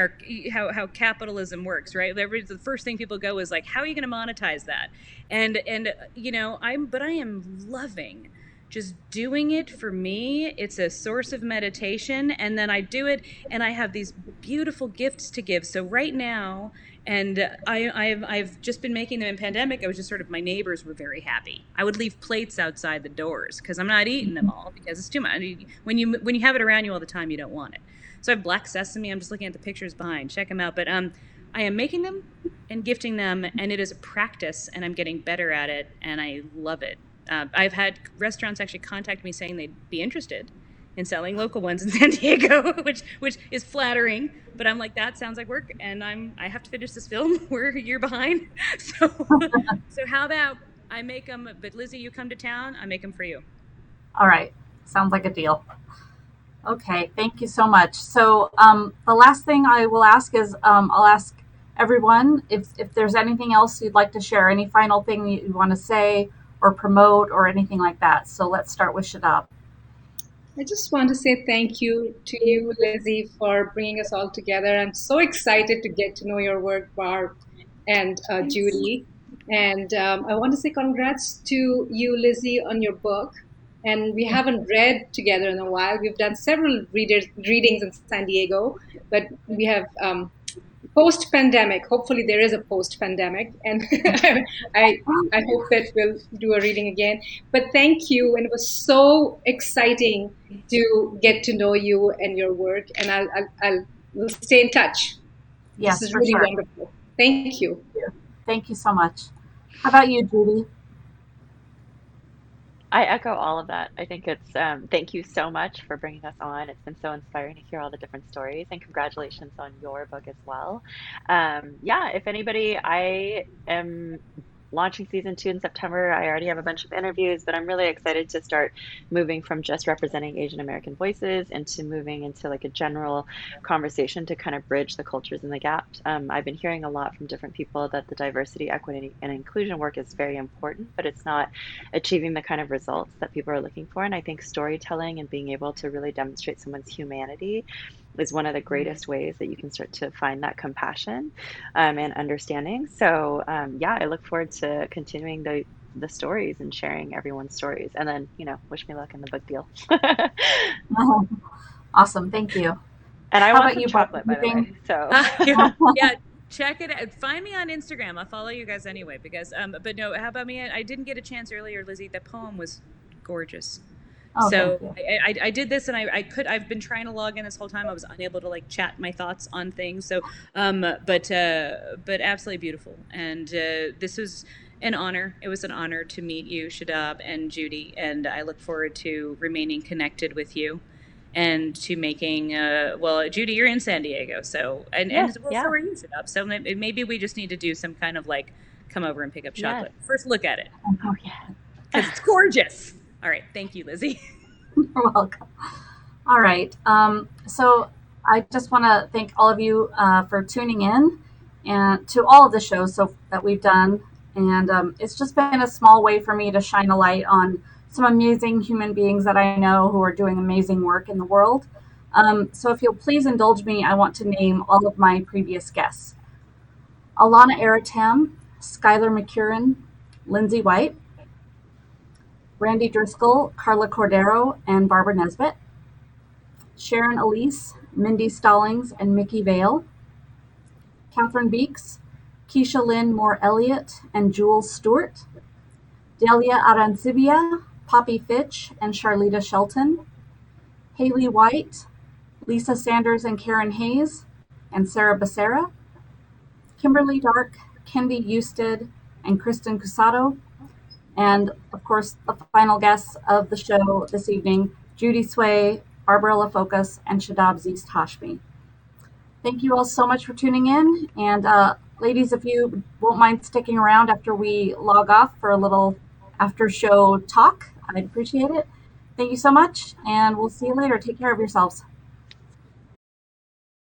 [SPEAKER 3] how capitalism works, right? The first thing people go is like, how are you going to monetize that? And I am loving just doing it for me. It's a source of meditation. And then I do it and I have these beautiful gifts to give. So right now, and I've just been making them in pandemic. I was just my neighbors were very happy. I would leave plates outside the doors because I'm not eating them all because it's too much. When you have it around you all the time, you don't want it. So I have black sesame. I'm just looking at the pictures behind. Check them out. But I am making them and gifting them, and it is a practice, and I'm getting better at it, and I love it. I've had restaurants actually contact me saying they'd be interested in selling local ones in San Diego, which is flattering. But I'm like, that sounds like work, and I have to finish this film. We're a year behind, so how about I make them? But Lizzie, you come to town, I make them for you.
[SPEAKER 1] All right. Sounds like a deal. Okay. Thank you so much. So the last thing I will ask is I'll ask everyone if there's anything else you'd like to share, any final thing you want to say or promote or anything like that. So let's start with Shadab.
[SPEAKER 4] I just want to say thank you to you, Lizzie, for bringing us all together. I'm so excited to get to know your work, Barb and Judy. And I want to say congrats to you, Lizzie, on your book. And we haven't read together in a while. We've done several readings in San Diego, but we have post-pandemic. Hopefully, there is a post-pandemic, and I hope that we'll do a reading again. But thank you, and it was so exciting to get to know you and your work. And we'll stay in touch.
[SPEAKER 1] Yes,
[SPEAKER 4] This is
[SPEAKER 1] for
[SPEAKER 4] really
[SPEAKER 1] sure.
[SPEAKER 4] wonderful. Thank you.
[SPEAKER 1] Thank you so much. How about you, Judy?
[SPEAKER 2] I echo all of that. I think it's thank you so much for bringing us on. It's been so inspiring to hear all the different stories, and congratulations on your book as well. Yeah, if anybody, I am launching season 2 in September. I already have a bunch of interviews, but I'm really excited to start moving from just representing Asian American voices into moving into like a general conversation to kind of bridge the cultures and the gaps. I've been hearing a lot from different people that the diversity, equity, and inclusion work is very important, but it's not achieving the kind of results that people are looking for. And I think storytelling and being able to really demonstrate someone's humanity is one of the greatest ways that you can start to find that compassion and understanding. So yeah, I look forward to continuing the stories and sharing everyone's stories. And then, wish me luck in the book deal.
[SPEAKER 1] Awesome. Thank you.
[SPEAKER 2] And I
[SPEAKER 1] How
[SPEAKER 2] want
[SPEAKER 1] about
[SPEAKER 2] some
[SPEAKER 1] you, Barb?
[SPEAKER 2] chocolate, by the way. So
[SPEAKER 3] Yeah, check it out. Find me on Instagram. I'll follow you guys anyway because but no, how about me? I didn't get a chance earlier, Lizzie. The poem was gorgeous.
[SPEAKER 1] Oh,
[SPEAKER 3] So I did this, and I've been trying to log in this whole time. I was unable to like chat my thoughts on things. So but absolutely beautiful. And this was an honor. It was an honor to meet you, Shadab and Judy, and I look forward to remaining connected with you and to making well, Judy, you're in San Diego, so and well,
[SPEAKER 2] yeah.
[SPEAKER 3] so are you, Shadab. So maybe we just need to do some kind of like come over and pick up chocolate.
[SPEAKER 2] Yes.
[SPEAKER 3] First look at it.
[SPEAKER 2] Oh yeah.
[SPEAKER 3] Because it's gorgeous. All right. Thank you, Lizzie.
[SPEAKER 1] You're welcome. All right. So I just want to thank all of you for tuning in and to all of the shows that we've done. And it's just been a small way for me to shine a light on some amazing human beings that I know who are doing amazing work in the world. So if you'll please indulge me, I want to name all of my previous guests. Alana Aratam, Skylar McCurran, Lindsay White, Randy Driscoll, Carla Cordero, and Barbara Nesbitt, Sharon Elise, Mindy Stallings, and Mickey Vale, Catherine Beeks, Keisha Lynn Moore Elliott, and Jules Stewart, Delia Arancibia, Poppy Fitch, and Charlita Shelton, Haley White, Lisa Sanders and Karen Hayes, and Sarah Becerra, Kimberly Dark, Kendi Eusted, and Kristen Cusado, and of course, the final guests of the show this evening, Judy Tsuei, Barbarella Fokos, and Shadab Zeest Hashmi. Thank you all so much for tuning in. And ladies, if you won't mind sticking around after we log off for a little after show talk, I'd appreciate it. Thank you so much, and we'll see you later. Take care of yourselves.